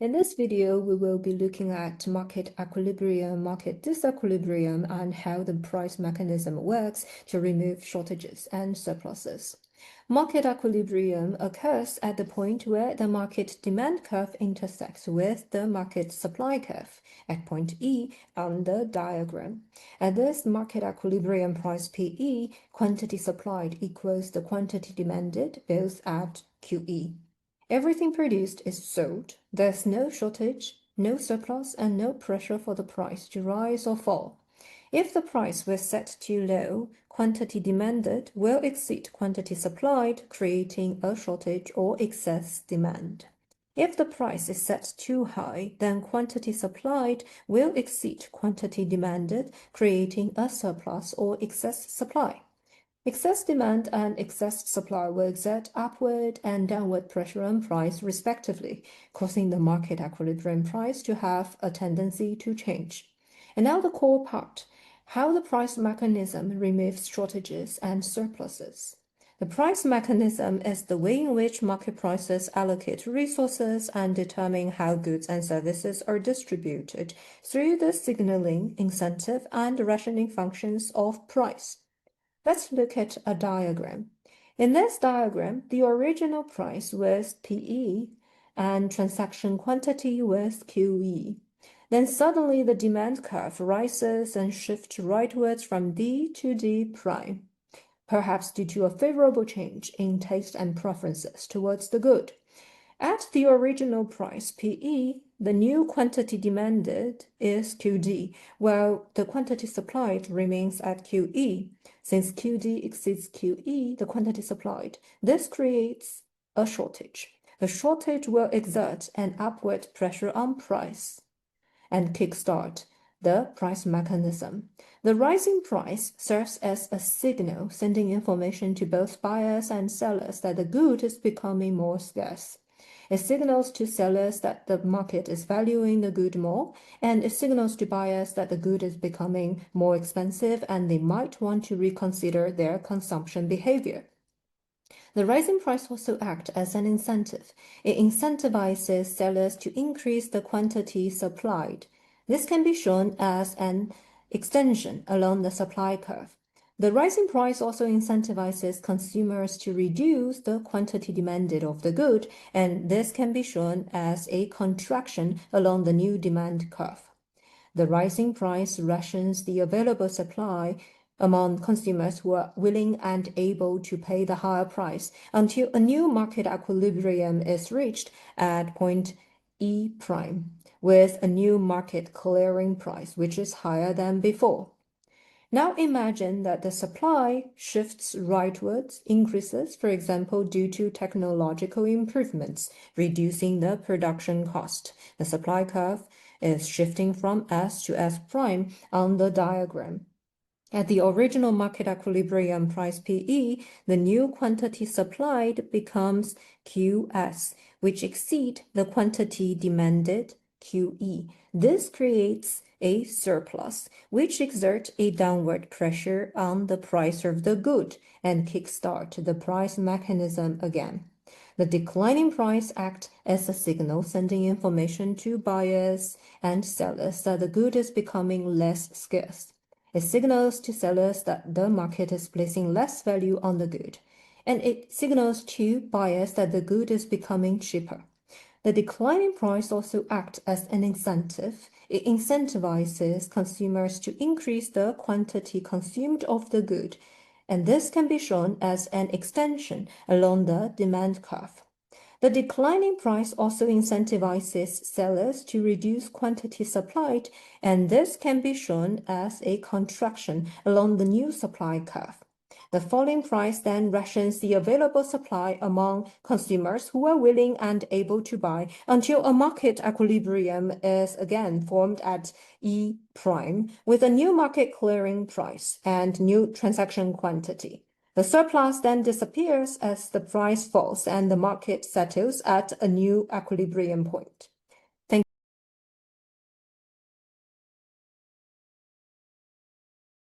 In this video, we will be looking at market equilibrium, market disequilibrium, and how the price mechanism works to remove shortages and surpluses. Market equilibrium occurs at the point where the market demand curve intersects with the market supply curve at point E on the diagram. At this market equilibrium price PE, quantity supplied equals the quantity demanded, both at QE. Everything produced is sold. There's no shortage, no surplus, and no pressure for the price to rise or fall. If the price was set too low, quantity demanded will exceed quantity supplied, creating a shortage or excess demand. If the price is set too high, then quantity supplied will exceed quantity demanded, creating a surplus or excess supply. Excess demand and excess supply will exert upward and downward pressure on price respectively, causing the market equilibrium price to have a tendency to change. And now the core part, how the price mechanism removes shortages and surpluses. The price mechanism is the way in which market prices allocate resources and determine how goods and services are distributed through the signaling, incentive, and rationing functions of price. Let's look at a diagram. In this diagram, the original price was PE and transaction quantity was QE. Then suddenly the demand curve rises and shifts rightwards from D to D prime, perhaps due to a favorable change in taste and preferences towards the good. At the original price, PE, the new quantity demanded is QD, while the quantity supplied remains at QE. Since QD exceeds QE, the quantity supplied, this creates a shortage. The shortage will exert an upward pressure on price and kickstart the price mechanism. The rising price serves as a signal, sending information to both buyers and sellers that the good is becoming more scarce. It signals to sellers that the market is valuing the good more, and it signals to buyers that the good is becoming more expensive and they might want to reconsider their consumption behavior. The rising price also acts as an incentive. It incentivizes sellers to increase the quantity supplied. This can be shown as an extension along the supply curve. The rising price also incentivizes consumers to reduce the quantity demanded of the good, and this can be shown as a contraction along the new demand curve. The rising price rations the available supply among consumers who are willing and able to pay the higher price until a new market equilibrium is reached at point E prime, with a new market clearing price, which is higher than before. Now imagine that the supply shifts rightwards, increases, for example, due to technological improvements, reducing the production cost. The supply curve is shifting from S to S prime on the diagram. At the original market equilibrium price PE, the new quantity supplied becomes QS, which exceed the quantity demanded QE. This creates a surplus, which exerts a downward pressure on the price of the good and kickstart the price mechanism again. The declining price acts as a signal, sending information to buyers and sellers that the good is becoming less scarce. It signals to sellers that the market is placing less value on the good, and it signals to buyers that the good is becoming cheaper. The declining price also acts as an incentive. It incentivizes consumers to increase the quantity consumed of the good, and this can be shown as an extension along the demand curve. The declining price also incentivizes sellers to reduce quantity supplied, and this can be shown as a contraction along the new supply curve. The falling price then rations the available supply among consumers who are willing and able to buy until a market equilibrium is again formed at E prime with a new market clearing price and new transaction quantity. The surplus then disappears as the price falls and the market settles at a new equilibrium point.